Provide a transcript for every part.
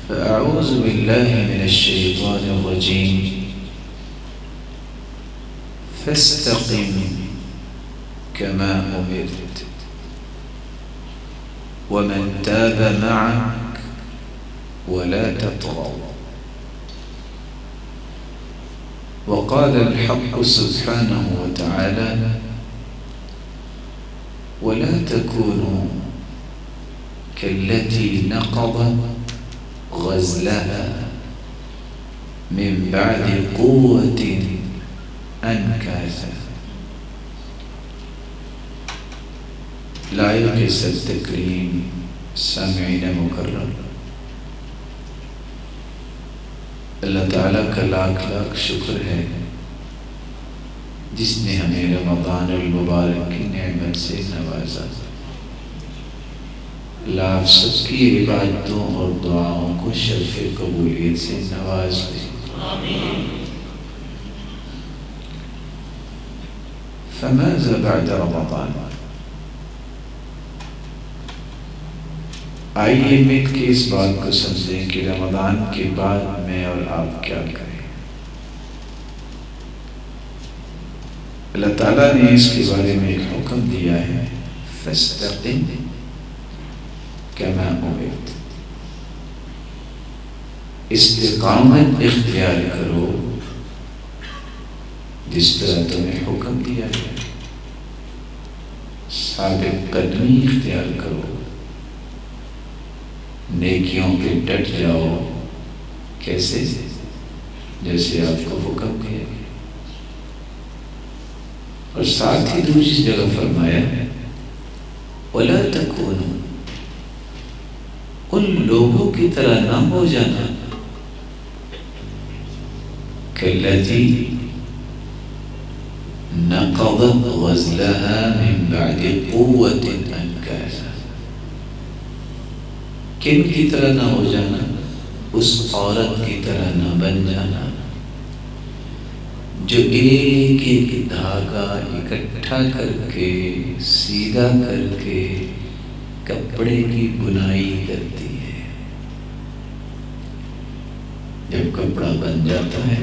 فأعوذ بالله من الشيطان الرجيم فاستقم كما أمرت ومن تاب معك ولا تطغوا. وقال الحق سبحانه وتعالى ولا تكونوا كالتي نقضت غزلها من بعد قوة أنكاثا. لائق التکریم سامعین مکرم، اللہ تعالیٰ کا لاکھ لاکھ شکر ہے جس نے ہمیں رمضان المبارک کی نعمت سے نوازا۔ اللہ آپ سب کی عبادتوں اور دعاؤں کو شرف قبولیت سے نواز دے۔ فماذا بعد رمضان؟ آئیے مل کے اس بات کو سمجھیں کہ رمضان کے بعد میں اور آپ کیا کریں۔ اللہ تعالیٰ نے اس کے بارے میں ایک حکم دیا ہے، فاستقم کما امرت، استقامت اختیار کرو جس طرح تمہیں حکم دیا گیا، ثابت قدمی اختیار کرو، نیکیوں پہ ڈٹ جاؤ، کیسے؟ جیسے آپ کو حکم دیا گیا۔ اور ساتھ ہی دوسری جگہ فرمایا وَلَا تَكُونُوا، ان لوگوں کی طرح نہ ہو جانا كَالَّتِي نَقَضَتْ غَزْلَهَا مِنْ بَعْدِ قُوَّةٍ أَنْكَاثًا۔ کن کی طرح نہ ہو جانا؟ اس عورت کی طرح نہ بن جانا جو ایک ایک دھاگا اکٹھا کر کے سیدھا کر کے کپڑے کی بنائی کرتی ہے۔ جب کپڑا بن جاتا ہے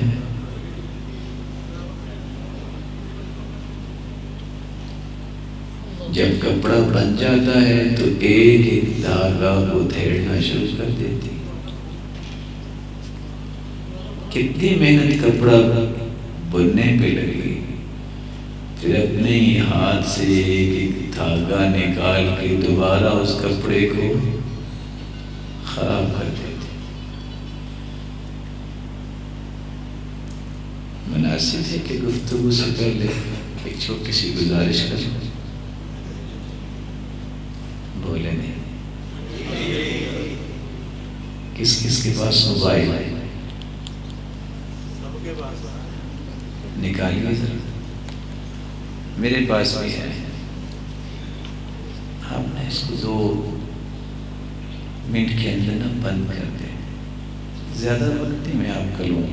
تو ایک ایک دھاگا ادھیڑنا شروع کر دیتی۔ کتنی محنت کپڑا بننے پہ لگی، پھر اپنے ہی ہاتھ سے ایک ایک دھاگا نکال کے دوبارہ اس کپڑے کو خراب کر دیتی۔ مناسب ہے کہ گفتگو سے پہلے ایک چھوٹی سی گزارش کروں؟ بولے نہیں؟ کس کس کے پاس موبائل ہے؟ نکالیے ذرا، میرے پاس بھی ہے۔ ہم نے اس کو 2 منٹ کے اندر نہ بند کر دیں، زیادہ وقت میں آپ کا لوں۔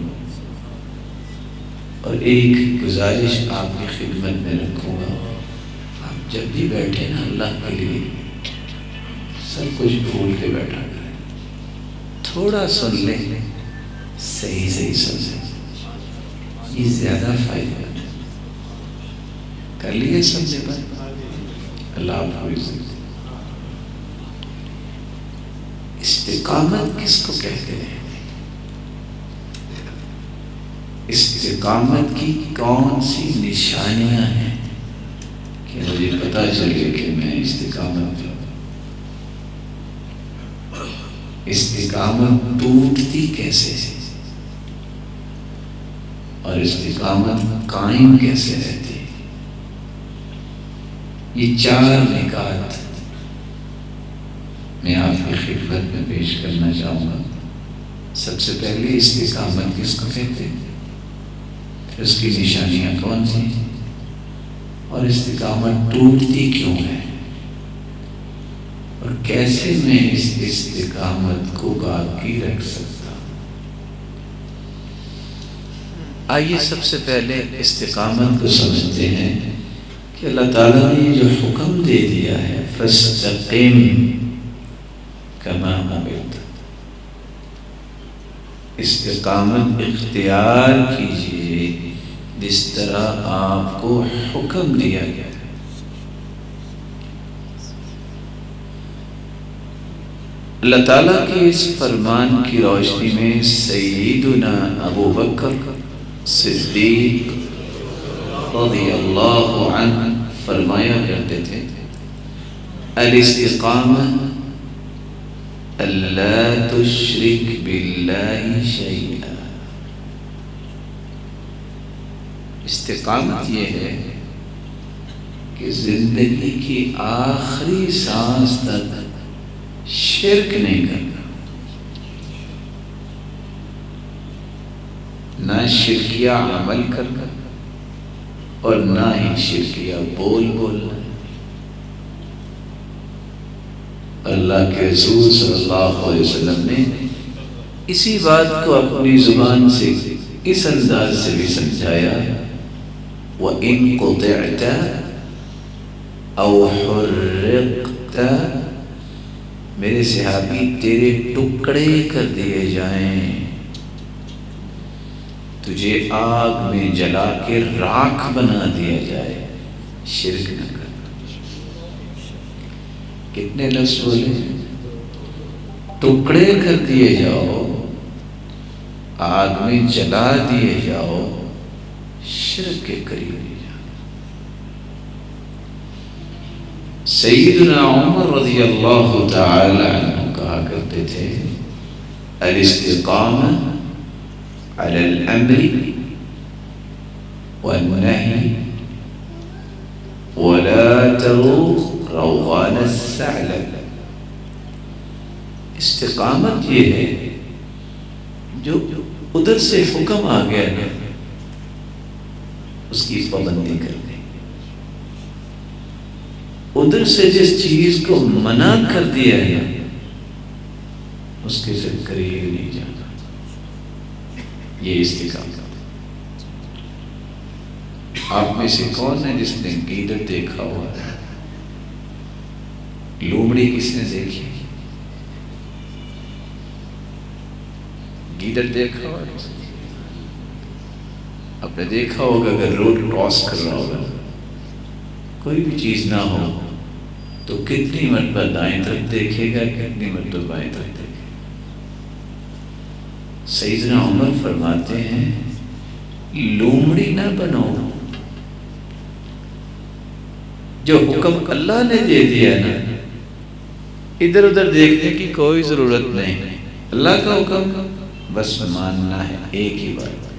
اور ایک گزارش آپ کی خدمت میں رکھوں گا، آپ جب بھی بیٹھے نا اللہ کے لیے سب کچھ بھول کے بیٹھا کریں، تھوڑا سن لیں، صحیح سن لیں، یہ زیادہ فائدہ ہے۔ کر لیے سمجھے بات؟ اللہ آپ کو عزت۔ استقامت کس کو کہتے ہیں؟ استقامت کی کون سی نشانیاں ہیں کہ مجھے پتا چلے کہ میں استقامت پہ ہوں؟ استقامت ٹوٹتی کیسے ہے اور استقامت قائم کیسے رہتی ہے؟ یہ 4 نکات میں آپ کی خدمت میں پیش کرنا چاہوں گا۔ سب سے پہلے استقامت کس کو کہتے ہیں، پھر اس کی نشانیاں کون سی، اور استقامت ٹوٹتی کیوں ہے، اور کیسے میں اس استقامت کو باقی رکھ سکتا ہوں۔ آئیے سب سے پہلے استقامت کو سمجھتے ہیں کہ اللہ تعالیٰ نے جو حکم دے دیا ہے فاستقم کما امرت، استقامت اختیار کیجئے جس طرح آپ کو حکم دیا گیا ہے۔ اللہ تعالیٰ کے اس فرمان کی روشنی میں سیدنا ابو بکر صدیق رضی اللہ عنہ فرمایا کرتے تھے الاستقامہ اللہ تشرک باللہ شیئا۔ استقامت یہ ہے کہ زندگی کی آخری سانس تک شرک نہیں کرنا، نہ شرکیہ عمل کرنا اور نہ ہی شرکیہ بولنا۔ اللہ کے رسول صلی اللہ علیہ وسلم نے اسی بات کو اپنی زبان سے اس انداز سے بھی سمجھایا، وَإِن قُطِعْتَ أَوْ حُرِّقْتَ، میرے صحابی تیرے ٹکڑے کر دیے جائیں، تجھے آگ میں جلا کے راکھ بنا دیا جائے، شرک نہ کر۔ کتنے لفظ بولے؟ ٹکڑے کر دیے جاؤ، آگ میں جلا دیے جاؤ، شرک کے قریب نہیں جانا۔ سیدنا عمر رضی اللہ تعالی عنہ کہا کرتے تھے الاستقامہ علی الامر والنہی ولا تروغ روغان الثعلب۔ استقامت یہ ہے جو ادھر سے حکم آ گیا نا اس کی پابندی کرنے، ادھر سے جس چیز کو منع کر دیا ہے اس کے سے قریب نہیں جانا، یہ استقامت۔ آپ میں سے کون ہے جس نے گیدڑ دیکھا ہوا ہے؟ لومڑی کس نے دیکھی؟ گیدڑ دیکھا ہوا ہے؟ آپ نے دیکھا ہوگا اگر روڈ کراس کر رہا ہوگا کوئی بھی چیز نہ ہو تو کتنی مرتبہ دائیں طرف دیکھے گا، کتنی مرتبہ بائیں طرف دیکھے گا۔ سیدنا عمر فرماتے ہیں لومڑی نہ بنو، جو حکم اللہ نے دے دیا نا ادھر ادھر دیکھنے کی کوئی ضرورت نہیں، اللہ کا حکم بس ماننا ہے، ایک ہی بات۔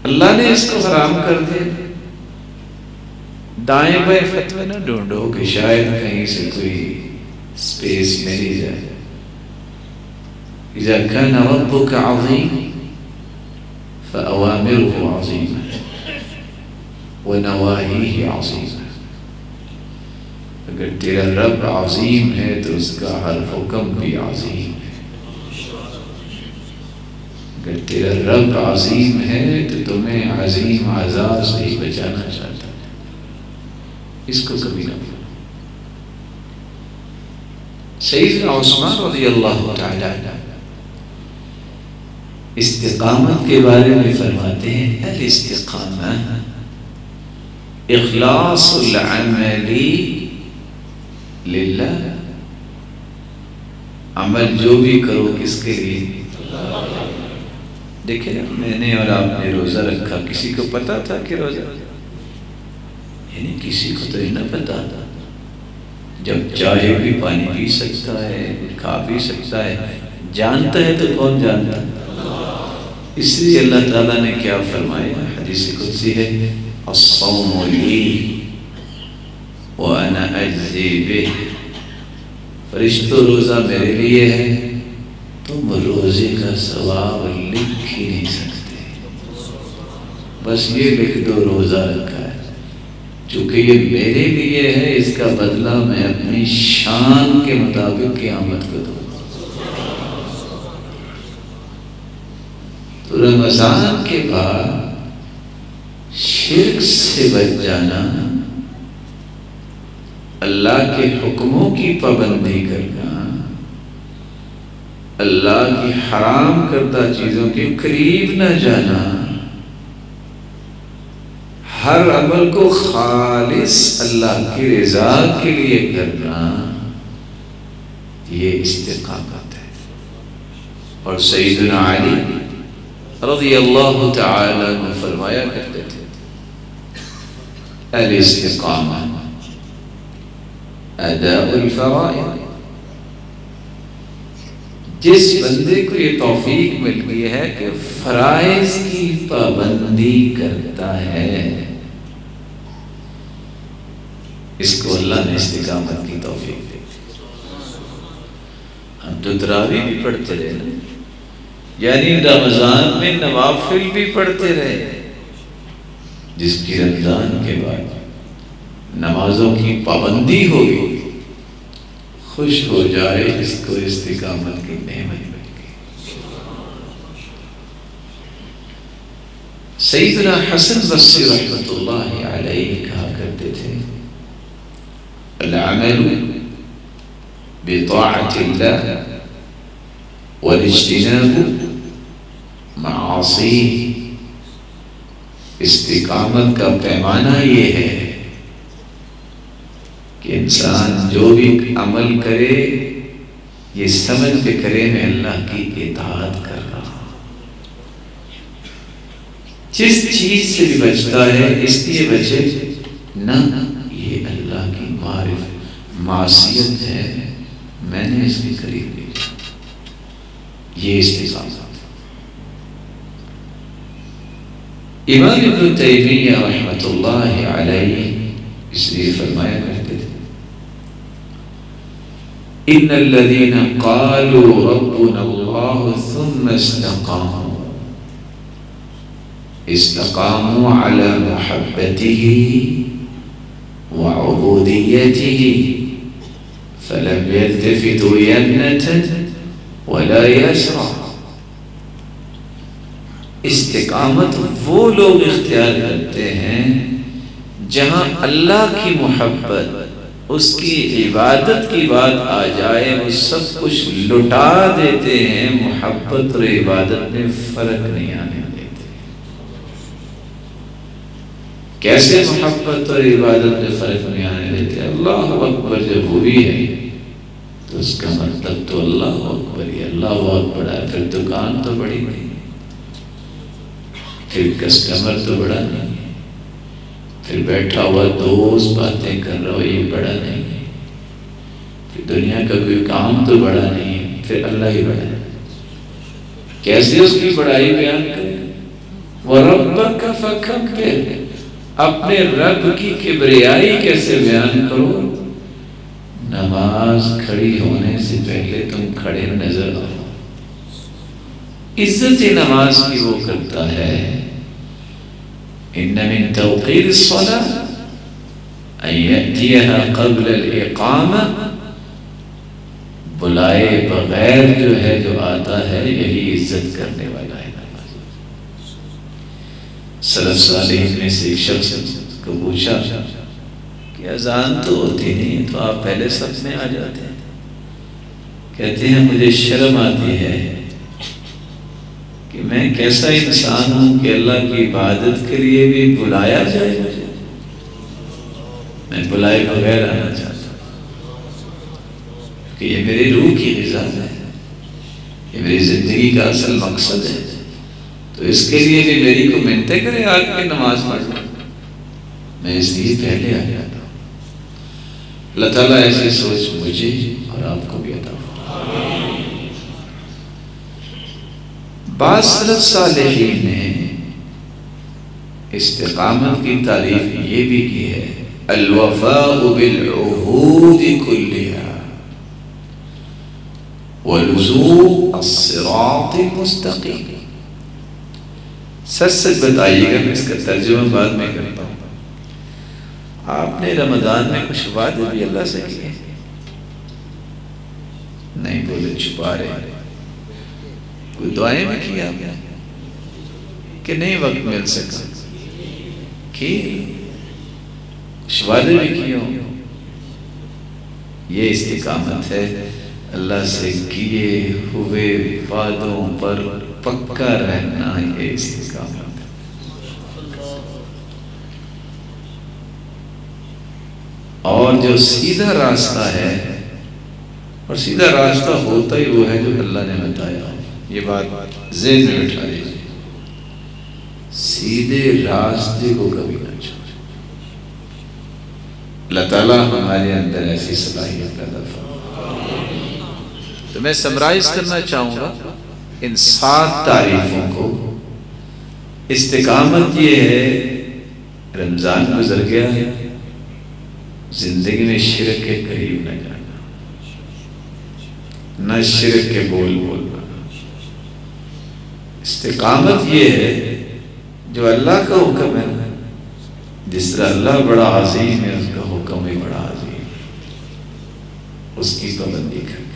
اللہ نے اس کو حرام کر دیا، دائیں بائیں فتوے نہ ڈھونڈو کہ شاید کہیں سے کوئی سپیس ملی جائے۔ اذا كان ربك عظيم فأوامره عظيمة ونواهيه عظيمة۔ اگر تیرا رب عظیم ہے تو اس کا ہر حکم بھی عظیم ہے، اگر تیرا رب عظیم ہے تو تمہیں عظیم عذاب سے ہی بچانا چاہتا ہے، اس کو کبھی نہ بھولو۔ سیدنا عثمان رضی اللہ تعالی عنہ استقامت کے بارے میں فرماتے ہیں الاستقامہ اخلاص العمل للہ، عمل جو بھی کرو کس کے لیے؟ دیکھیں میں نے اور آپ نے روزہ رکھا، کسی کو پتا تھا کہ روزہ، یعنی کسی کو تو ہی نہ پتا تھا، جب چاہے بھی پانی پی سکتا ہے، کھا بھی سکتا ہے، جانتا ہے تو کون جانتا ہے؟ اس لیے اللہ تعالیٰ نے کیا فرمایا؟ حدیث قدسی ہے الصوم لی وانا اجزی بہ، فرشتوں روزہ میرے لیے ہے، تم روزے کا ثواب لکھ ہی نہیں سکتے، بس یہ لکھ دو روزہ رکھا ہے، چونکہ یہ میرے لیے ہے، اس کا بدلہ میں اپنی شان کے مطابق قیامت کو دوں۔ تو رمضان کے بعد شرک سے بچ جانا، اللہ کے حکموں کی پابندی کرنا، اللہ کی حرام کردہ چیزوں کے قریب نہ جانا، ہر عمل کو خالص اللہ کی رضا کے لیے کرنا، یہ استقامت ہے۔ اور سیدنا علی رضی اللہ تعالی عنہ فرمایا کرتے تھے الاستقامہ اداء الفرائض، جس بندے کو یہ توفیق مل گئی ہے کہ فرائض کی پابندی کرتا ہے، اس کو اللہ نے استقامت کی توفیق دی۔ ہم تو تراویح بھی پڑھتے رہے نا، یعنی رمضان میں نوافل بھی پڑھتے رہے، جس کی رمضان کے بعد نمازوں کی پابندی ہوگی، خوش ہو جائے اس کو استقامت کی نعمت مل گئی۔ سیدنا حسن بصری رحمۃ اللہ علیہ کہا کرتے تھے العمل بطاعت اللہ والاجتناب معاصی، استقامت کا پیمانہ یہ ہے کہ انسان جو بھی عمل کرے یہ سمجھ کے کرے میں اللہ کی اطاعت کر رہا ہوں، جس چیز سے بھی بچتا ہے اس لیے بچے نہ یہ اللہ کی معصیت ہے، میں نے اس کے قریب نہیں جانا، یہ استقامت۔ امام ابن تیمیہ رحمۃ اللہ علیہ اس لیے فرمایا کرتے تھے ان الذين قالوا ربنا الله ثم استقاموا على محبته وعبوديته فلم يلتفتوا يمنة ولا يسرا۔ استقامت وہ لوگ اختیار کرتے ہیں جہاں اللہ کی محبت، اس کی عبادت کی بات آ جائے وہ سب کچھ لٹا دیتے ہیں، محبت اور عبادت میں فرق نہیں آنے دیتے۔ کیسے محبت اور عبادت میں فرق نہیں آنے دیتے؟ اللہ اکبر جب ہوئی ہے تو اس کا مطلب تو اللہ اکبر ہی، اللہ بہت بڑا ہے، پھر دکان تو بڑی نہیں، پھر کسٹمر تو بڑا نہیں ہے، پھر بیٹھا ہوا دوست باتیں کر رہا ہو یہ بڑا نہیں ہے، پھر دنیا کا کوئی کام تو بڑا نہیں ہے، پھر اللہ ہی بڑا ہے۔ کیسے اس کی بڑائی بیان کریں؟ وَرَبَّكَ فَكَبِّرْ، اپنے رب کی کبریائی کیسے بیان کرو؟ نماز کھڑی ہونے سے پہلے تم کھڑے نظر آؤ، عزت نماز کی وہ کرتا ہے۔ ان من توقیر الصلاة ان یأتیها قبل الاقامہ، بلائے بغیر جو ہے جو آتا ہے یہی عزت کرنے والا ہے نماز۔ سلف صالحین میں سے ایک شخص کو پوچھا کہ اذان تو ہوتی نہیں تو آپ پہلے صف میں آ جاتے ہیں؟ کہتے ہیں مجھے شرم آتی ہے کہ میں کیسا انسان ہوں کہ اللہ کی عبادت کے لیے بھی بلایا جائے مجھے، میں بلائے بغیر آنا چاہتا ہوں کہ یہ میری روح کی غذا ہے، یہ میری زندگی کا اصل مقصد ہے، تو اس کے لیے بھی میری کو منتیں کرے آ کے نماز پڑھنا، میں اس لیے پہلے آ جاتا ہوں۔ اللہ تعالیٰ ایسی سوچ مجھے اور آپ کو بھی عطا فرمائے۔ بعض سلف صالحین نے استقامت کی تعریف یہ بھی کی ہے الوفاء بالعہود کلھا ولزوم الصراط المستقیم۔ سچ سچ بتائیے گا، میں اس کا ترجمہ بعد میں کرتا ہوں، آپ نے رمضان میں کچھ وعدے بھی اللہ سے کیے؟ نہیں بولے، چھپا رہے۔ کوئی دعائیں بھی کی آپ نے کہ نہیں وقت مل سکا؟ کی کچھ وعدے بھی کیے ہوں۔ یہ استقامت ہے اللہ سے کیے ہوئے وعدوں پر پکا رہنا یہ استقامت ہے۔ اور جو سیدھا راستہ ہے، اور سیدھا راستہ ہوتا ہی وہ ہے جو اللہ نے بتایا، یہ بات ذہن میں بٹھا لیجیے، سیدھے راستے کو کبھی نہ چھوڑیں۔ اللہ تعالیٰ ہمارے اندر ایسی صلاحیت پیدا فرمائے۔ تو میں سمرائز کرنا چاہوں گا ان 7 تعریفوں کو۔ استقامت یہ ہے، رمضان گزر گیا ہے، زندگی میں شرک کے قریب نہ جانا، نہ شرک کے بول بولنا۔ استقامت یہ ہے جو اللہ کا حکم ہے، جس طرح اللہ بڑا عظیم ہے، اس کا حکم بھی بڑا عظیم ہے، اس کی پابندی کر کے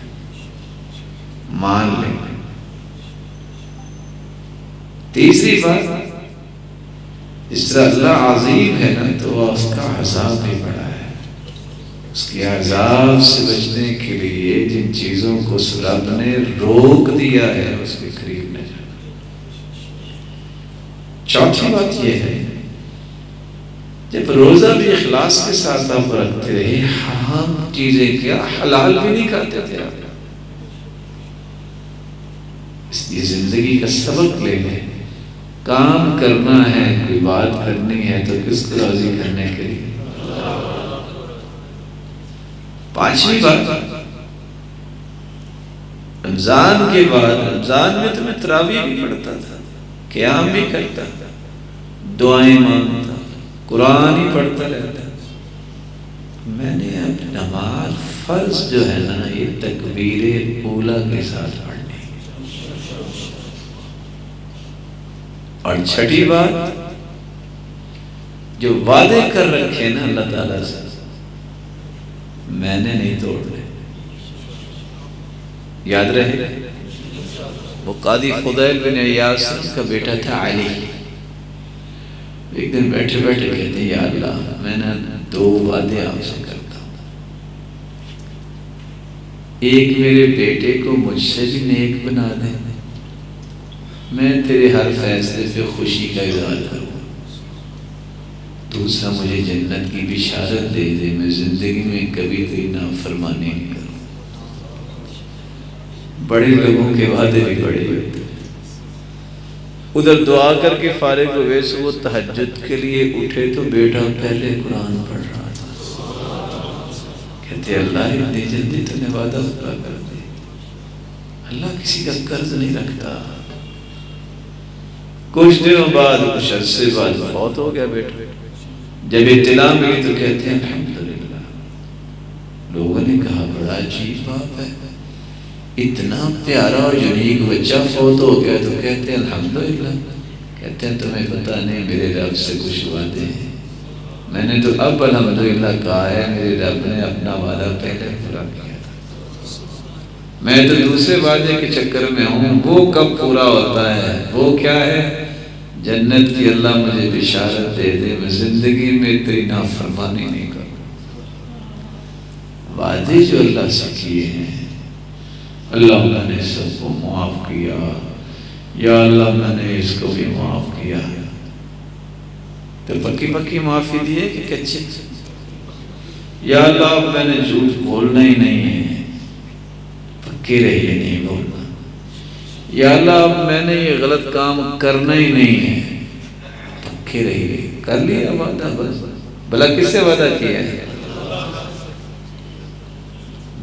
مان لیں۔ تیسری بات، اس طرح اللہ عظیم ہے نا تو اس کا عذاب بھی بڑا ہے، اس کے عذاب سے بچنے کے لیے جن چیزوں کو رب نے روک دیا ہے اس کے قریب نہ جانا۔ چوتھی بات یہ ہے، جب روزہ بھی اخلاص کے ساتھ آپ رکھتے رہے، حرام چیزیں کیا، حلال بھی نہیں کھاتے تھے آپ، اس لیے زندگی کا سبق لے لیں۔ کام کرنا ہے، کوئی بات کرنی ہے تو کس کو راضی کرنے کے لیے۔ پانچویں بات، رمضان کے بعد، رمضان میں تو میں تراویح بھی پڑھتا تھا، قیام بھی کرتا تھا، دعائیں مانگتا، قرآن ہی پڑھتا رہتا۔ میں نے اب نماز فرض جو ہے نا یہ تکبیر اولیٰ کے ساتھ پڑھنی۔ اور چھٹی بات، جو وعدے کر رکھے نا اللہ تعالیٰ سے، میں نے نہیں توڑنے۔ یاد رہے وہ قاضی فضیل بن عیاض کا بیٹا تھا علی، ایک دن بیٹھے بیٹھے کہتے ہیں، یا اللہ میں نے 2 وعدے آپ سے کرتا ہوں، ایک میرے بیٹے کو مجھ سے بھی نیک بنا دے، میں تیرے ہر فیصلے پہ خوشی کا اظہار کروں، دوسرا مجھے جنت کی بشارت دے دے، میں زندگی میں کبھی تیری نافرمانی نہیں کروں۔ بڑے لوگوں کے وعدے بھی بڑے ہوتے ہیں۔ ادھر دعا کر کے فارغ ہوئے سے وہ تہجد کے لیے اٹھے تو بیٹا پہلے قرآن پڑھ رہا تھا۔ کہتے اللہ اتنی جلدی تو نے وعدہ پورا کر دے، اللہ کسی کا قرض نہیں رکھتا۔ کچھ دنوں بعد، کچھ عرصے بعد فوت ہو گیا بیٹا۔ جب اطلاع ملی تو کہتے ہیں الحمدللہ۔ لوگوں نے کہا بڑا عجیب بات ہے، اتنا پیارا اور یونیک بچہ فوت ہو گیا تو کہتے ہیں الحمدللہ۔ کہتے ہیں تمہیں پتہ نہیں میرے رب سے کچھ وعدے ہیں، میں نے تو اب الحمدللہ کہا ہے، میرے رب نے اپنا وعدہ پہلے پورا کیا تھا، میں تو دوسرے وعدے کے چکر میں ہوں، وہ کب پورا ہوتا ہے؟ وہ کیا ہے؟ جنت کی اللہ مجھے بشارت دے دے، میں زندگی میں تیری نافرمانی نہیں کروں۔ وعدے جو اللہ سے کیے ہیں، اللہ نے سب کو معاف کیا، یا اللہ میں نے اس کو بھی معاف کیا، تو پکی پکی معافی دیے کہ کچے؟ یا اللہ میں نے جھوٹ بولنا ہی نہیں ہے، پکی رہیے نہیں بولنا۔ یا اللہ میں نے یہ غلط کام کرنا ہی نہیں ہے، پکے رہیے۔ کر لیا وعدہ بس، بھلا کس سے وعدہ کیا ہے؟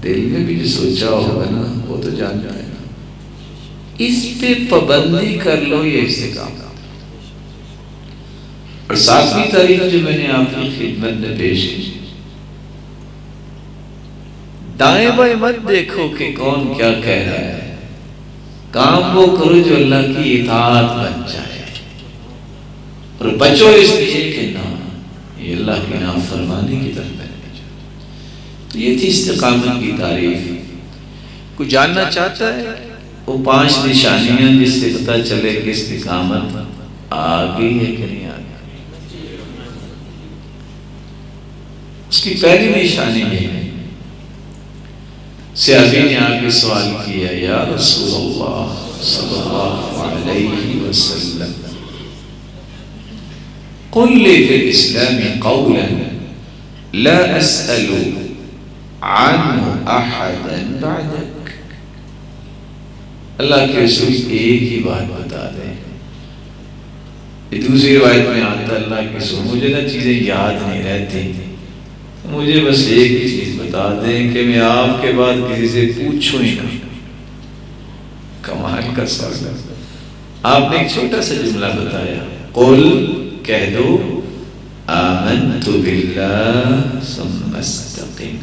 دل میں بھی جو سوچا ہوگا نا وہ تو جان جائے گا، اس پہ پابندی کر لو، یہ استقامت۔ اور 7ویں تاریخ جو میں نے آپ کی خدمت میں پیش کی، دائیں بائیں مت دیکھو کہ کون کیا کہہ رہا ہے، کام وہ کرو جو اللہ کی اطاعت بن جائے، اور بچو اس لیے کہ نہ یہ اللہ کی نافرمانی کی طرف بن جائے۔ تو یہ تھی استقامت کی تعریف۔ کوئی جاننا چاہتا ہے وہ 5 نشانیاں جس سے پتہ چلے کہ استقامت آ گئی ہے کہ نہیں آ گئی؟ اس کی پہلی نشانی یہ ہے صحابی نے آگے سوال کیا یا رسول اللہ صلی اللہ علیہ وسلم قل لي في الإسلام قولا لا أسأل عنه أحدا بعدك. اللہ کے رسول ایک ہی بات بتا دیں. دوسری روایت میں آتا اللہ کے رسول مجھے نا چیزیں یاد نہیں رہتی، مجھے بس ایک ہی چیز بتا دیں کہ میں آپ کے بعد کسی سے پوچھوں ہی نہ. کمال کا سوال. آپ نے ایک چھوٹا سا جملہ بتایا، قل کہہ دو آمنت باللہ ثم استقم،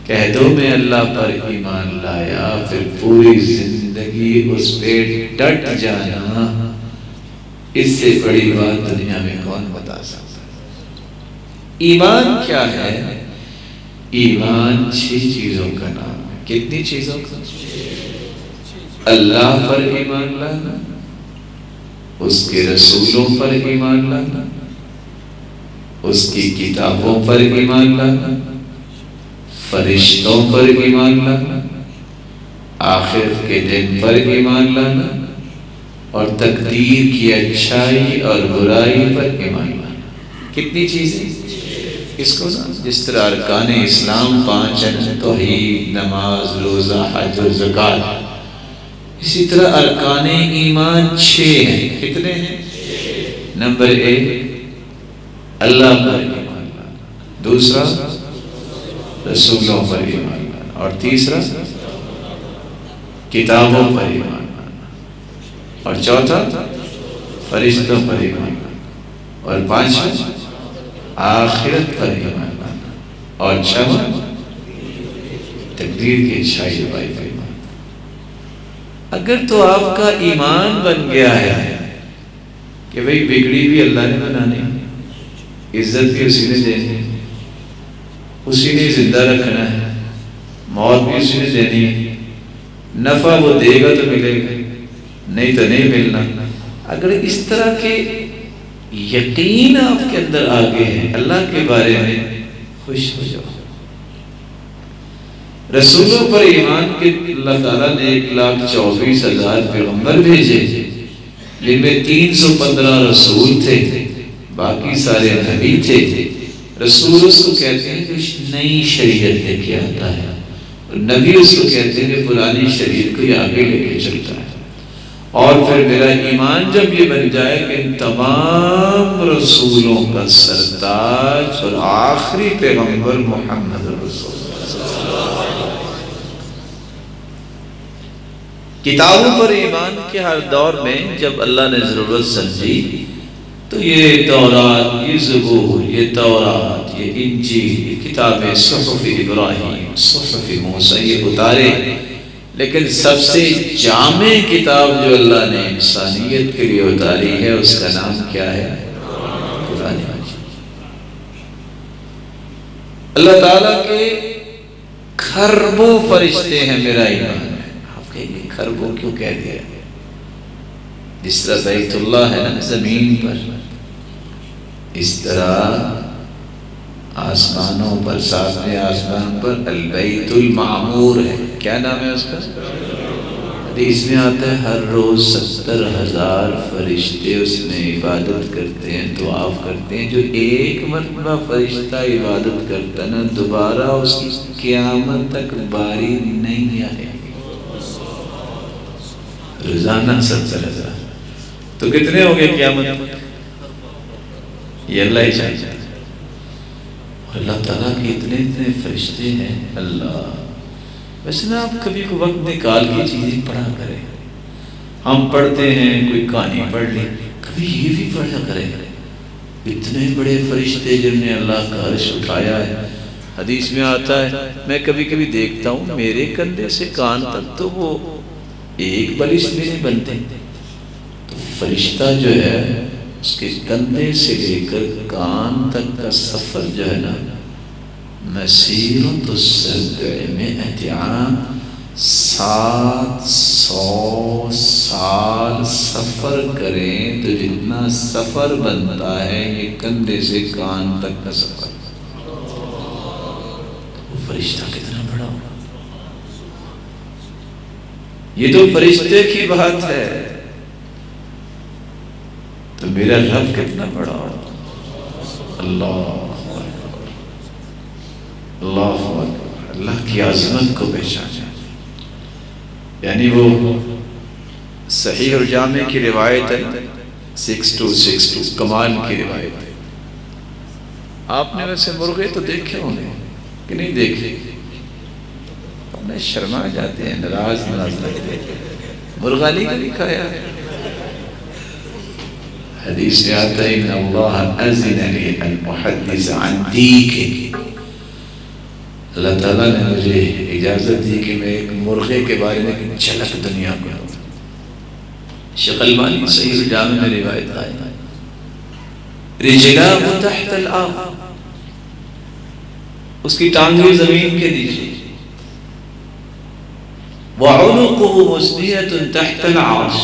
کہہ دو میں اللہ پر ایمان لایا پھر پوری زندگی اس پہ ڈٹ جانا. اس سے بڑی بات دنیا میں کون بتا سکتا ہے؟ ایمان کیا ہے؟ ایمان 6 چیزوں کا نام ہے. کتنی چیزوں کا؟ اللہ پر ایمان لانا، اس کے رسولوں پر ایمان لانا، اس کی کتابوں پر ایمان لانا، فرشتوں پر ایمان لانا، آخرت کے دن پر ایمان لانا، اور تقدیر کی اچھائی اور برائی پر ایمان لانا. کتنی چیزیں؟ اس کو جس طرح ارکان اسلام 5 ہیں، توحید، نماز، روزہ، حج و زکوٰۃ، اسی طرح ارکان ایمان 6 ہیں. کتنے ہیں؟ نمبر 1 اللہ پر ایمان لانا، دوسرا رسولوں پر ایمان لانا، اور تیسرا کتابوں پر ایمان لانا، اور چوتھا فرشتوں پر ایمان لانا، اور 5واں آخرت پر ایمان لانا، اور 6واں تقدیر کی اچھائی و برائی پر ایمان. اگر تو آپ کا ایمان بن گیا ہے کہ بھئی بگڑی بھی اللہ نے بنانی، عزت بھی اسی نے دینی، اسی نے زندہ رکھنا ہے، موت بھی اسی نے دینی ہے، نفع وہ دے گا تو ملے گا، نہیں تو نہیں ملنا. اگر اس طرح کے یقین آپ کے اندر آگے ہیں، اللہ کے بارے میں خوش ہو جاؤ. رسولوں پر ایمان کے اللہ تعالیٰ نے 1,24,000 پیغمبر بھیجے، جن میں 315 رسول تھے، باقی سارے نبی تھے. رسول اس کو کہتے ہیں جو نئی شریعت لے کے آتا ہے، اور نبی اس کو کہتے ہیں جو پرانی شریعت کو آگے لے کے چلتا ہے. اور پھر میرا ایمان جب یہ بن جائے کہ ان تمام رسولوں کا سرداج اور آخری پیغمبر محمد رسول کتابوں پر ایمان کے ہر دور میں جب اللہ نے ضرورت سمجھی تو یہ تورات، یہ زبور، یہ تورات، یہ انجیل، یہ کتابیں، صحف ابراہیم، صحف موسیٰ، یہ اتارے. لیکن سب سے جامع کتاب جو اللہ نے انسانیت کے لیے اتاری ہے اس کا نام کیا ہے؟ قرآن مجید. اللہ تعالیٰ کے کھربوں فرشتے ہیں میرا ایمان ہے. آپ کہیں گے کھربوں کیوں کہہ دیا؟ جس طرح بیت اللہ ہے نا زمین پر، اس طرح آسمانوں پر، ساتویں آسمان پر البیت المعمور ہے. کیا نام ہے اس کا؟ حدیث میں آتا ہے ہر روز 70,000 فرشتے اس میں عبادت کرتے ہیں، طواف کرتے ہیں. جو ایک مرتبہ فرشتہ عبادت کرتا نا دوبارہ اس کی قیامت تک باری نہیں آئے. روزانہ 70,000 تو کتنے ہو گئے قیامت تک؟ یہ اللہ ہی چاہتا ہے. اللہ تعالیٰ کے اتنے فرشتے ہیں. اللہ ویسے نا آپ کبھی کوئی وقت نکال کے چیزیں پڑھا کریں. ہم پڑھتے ہیں کوئی کہانی پڑھ لی، کبھی یہ بھی پڑھا کریں. اتنے بڑے فرشتے جن نے اللہ کا عرش اٹھایا ہے. حدیث میں آتا ہے میں کبھی کبھی دیکھتا ہوں میرے کندھے سے کان تک تو وہ ایک بلش میں نہیں بنتے. تو فرشتہ جو ہے اس کے کندھے سے لے کر کان تک کا سفر جو ہے نا مسیرۃ 700 عام، 700 سال سفر کریں تو جتنا سفر بنتا ہے یہ کندھے سے کان تک کا سفر. وہ فرشتہ کتنا بڑا ہو. یہ تو فرشتے کی بات ہے، تو میرا رب کتنا بڑا ہوگا۔ اللہ اکبر، اللہ اکبر، اللہ کی عظمت کو پہچانا۔ یعنی وہ صحیح اور جامع کی روایت ہے 6262، کمال کی روایت ہے۔ آپ نے ویسے مرغے تو دیکھے ہوں گے کہ نہیں دیکھے؟ اپنے شرما جاتے ہیں، ناراض لگتے ہیں۔ مرغا نہیں کبھی کھایا؟ حدیث میں آتا ہے ان اللہ اذن لی ان احدث عن دیک، اللہ تعالیٰ نے مجھے اجازت دی کہ میں ایک مرغے کے بارے میں ایک جھلک دنیا کو دوں۔ شیخ البانی صحیح الجامع میں روایت آئی، رجلاه تحت الارض، اس کی ٹانگیں زمین کے نیچے، وعنقه مسنية تحت العرش،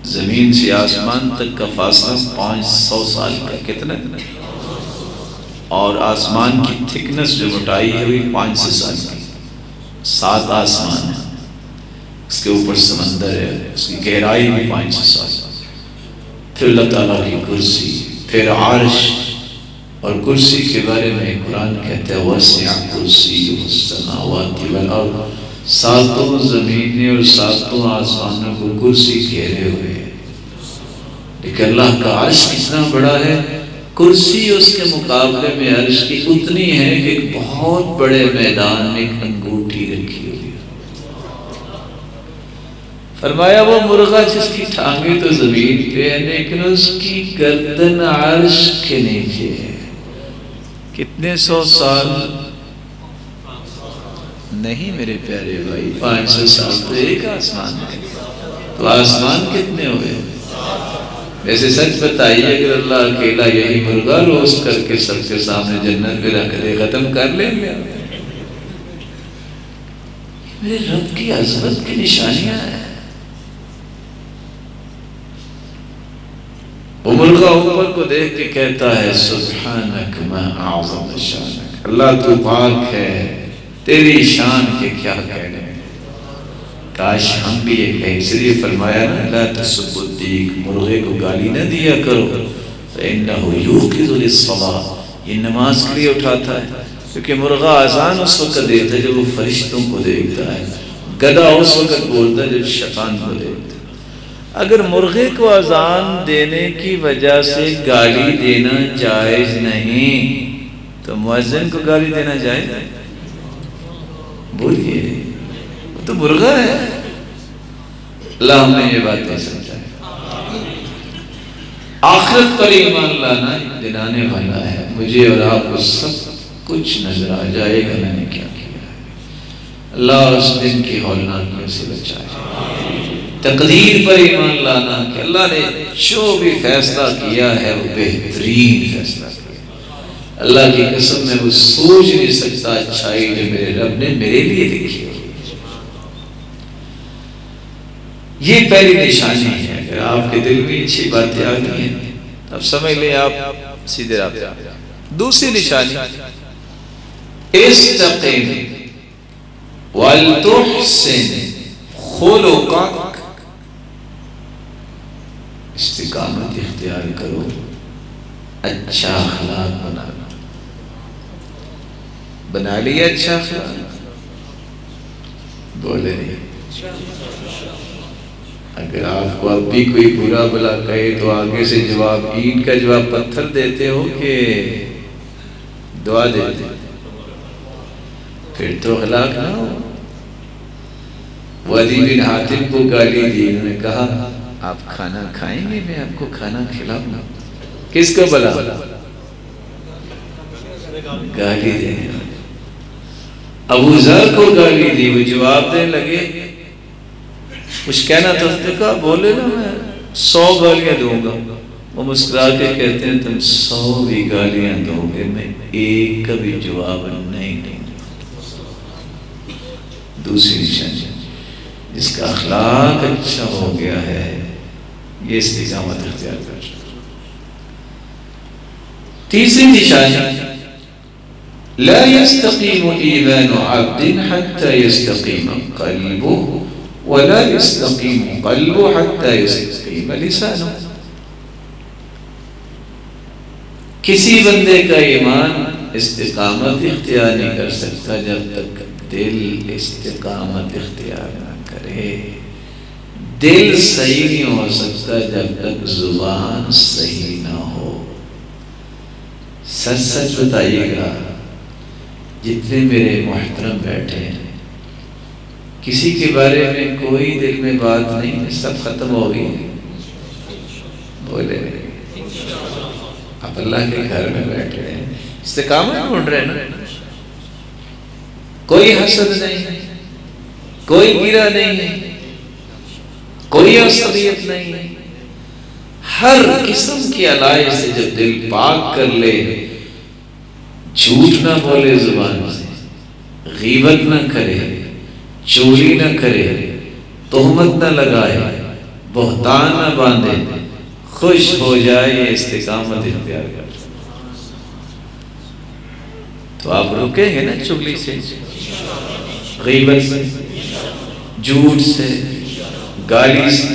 زمین سے آسمان تک کا فاصلہ 500 سال کا، کتنا؟ اور آسمان کی تھکنس جو موٹائی ہے وہ 500 سال کی، 7 آسمان ہے، اس کے اوپر سمندر ہے، اس کی گہرائی بھی 500 سال، پھر اللہ تعالیٰ کی کرسی، پھر عرش۔ اور کرسی کے بارے میں قرآن کہتا ہے وسع کرسیہ السماوات والارض، ساتوں زمینیں اور ساتوں آسمانوں کو کرسی گھیرے ہوئے ہیں۔ لیکن اللہ کا عرش کتنا بڑا ہے، کرسی اس کے مقابلے میں عرش کی اتنی ہے کہ ایک بہت بڑے میدان میں ایک انگوٹھی رکھی ہوئی ہے۔ فرمایا وہ مرغا جس کی ٹانگیں تو زمین پہ ہے لیکن اس کی گردن عرش کے نیچے ہے، کتنے 100 سال؟ نہیں میرے پیارے بھائی، 500 سال تو ایک آسمان ہے، تو آسمان کتنے ہوئے؟ ویسے سچ بتائیے اگر اللہ اکیلا یہی مرغا روسٹ کر کے سب کے سامنے جنت میں رکھ دے، ختم کر لیں گے؟ میرے رب کی عظمت کی نشانیاں ہیں۔ وہ مرغا اوپر کو دیکھ کے کہتا ہے سبحانک ما اعظم شانک، اللہ تو پاک ہے، تیری شان کے کیا کہنے۔ کاش ہم بھی یہ کہیں، اس لیے فرمایا نا لا تسبوا الدیک، مرغے کو گالی نہ دیا کرو، فإنہ یوقظ للصلاۃ، یہ نماز کے لیے اٹھاتا ہے، کیونکہ مرغا اذان اس وقت دیتا ہے جب وہ فرشتوں کو دیکھتا ہے، گدھا اس وقت بولتا ہے جب شیطان کو دیکھتا ہے۔ اگر مرغے کو اذان دینے کی وجہ سے گالی دینا جائز نہیں تو مؤذن کو گالی دینا جائز ہے؟ بولیے، وہ تو مرغا ہے۔ اللہ ہمیں یہ باتیں سمجھائے۔ آخرت پر ایمان لانا دلانے والا ہے، مجھے اور آپ کو سب کچھ نظر آ جائے گا میں نے کیا کیا ہے۔ اللہ اس دن کی ہولناکیوں سے بچائے۔ تقدیر پر ایمان لانا کہ اللہ نے جو بھی فیصلہ کیا ہے وہ بہترین فیصلہ کیا، اللہ کی قسم میں وہ سوچ نہیں سکتا اچھائی جو میرے رب نے میرے لیے لکھی ہے۔ یہ پہلی نشانی ہے۔ اگر آپ کے دل میں اچھی باتیں آ گئی ہیں اب سمجھ لیں آپ سیدھے رابطے۔ دوسری نشانی استقم ولتحسن خلقک، استقامت اختیار کرو، اچھا اخلاق بنا لیا اچھا اخلاق، بولے نہیں۔ اگر آپ کو اب بھی کوئی برا بلا کہے تو آگے سے جواب اینٹ کا جواب پتھر دیتے ہو کہ دعا دیتے ہو؟ پھر تو اخلاق نہ ہو۔ ولی بن حاتم کو گالی دی، انہوں نے کہا آپ کھانا کھائیں گے میں آپ کو کھانا کھلاؤں گا۔ کس کو بلا؟ گالی دینے والے۔ ابو ذر کو گالی دی، وہ جواب دینے لگے، کچھ کہنا تھا، اس نے کہا بولے نا میں 100 گالیاں دوں گا۔ وہ مسکرا کے کہتے ہیں تم 100 بھی گالیاں دو گے میں ایک کا بھی جواب نہیں دوں گا۔ دوسری نشانی جس کا اخلاق اچھا ہو گیا ہے یہ استقامت اختیار کر سکتا۔ تیسری نشانی لا يستقيم إيمان عبد حتى يستقيم قلبه وَلَا يَسْتَقِيمُ قَلْبُ حَتَّى يَسْتَقِيمَ لِسَانُ. کسی بندے کا ایمان استقامت اختیار نہیں کر سکتا جب تک دل استقامت اختیار نہ کرے. دل صحیح نہیں ہو سکتا جب تک زبان صحیح نہ ہو. سچ سچ بتائیے گا، جتنے میرے محترم بیٹھے ہیں کسی کے بارے میں کوئی دل میں بات نہیں ہے، سب ختم ہو گئی. بولے آپ اللہ کے گھر میں بیٹھے ہیں، استقامت ڈھونڈ رہے ہیں نا. کوئی حسد نہیں، کوئی گرا نہیں، کوئی عصبیت نہیں. ہر قسم کی علائق سے جب دل پاک کر لے، جھوٹ نہ بولے زبان سے، غیبت نہ کرے، چوری نہ کرے، تہمت نہ لگائے، بہتان نہ باندھے، خوش ہو جائے، یہ استقامت اختیار کر. تو آپ رکیں گے نا چغلی سے، غیبت سے، جھوٹ سے، گالی سے،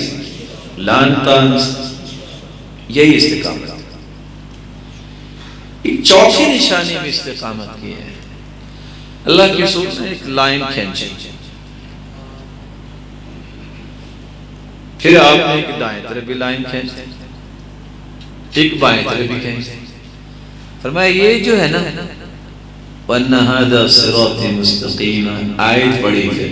لعن طعن سے. یہی استقامت. ایک چوتھی نشانی میں استقامت کی ہے. اللہ کے رسول نے ایک لائن کھینچی، پھر آپ نے ایک دائیں طرف بھی لائن کھینچی، ایک بائیں طرف بھی کھینچی. فرمایا یہ جو ہے نا وَأَنَّ هَذَا صِرَاطِ مُسْتَقِيمًا، آیت پڑھی پھر،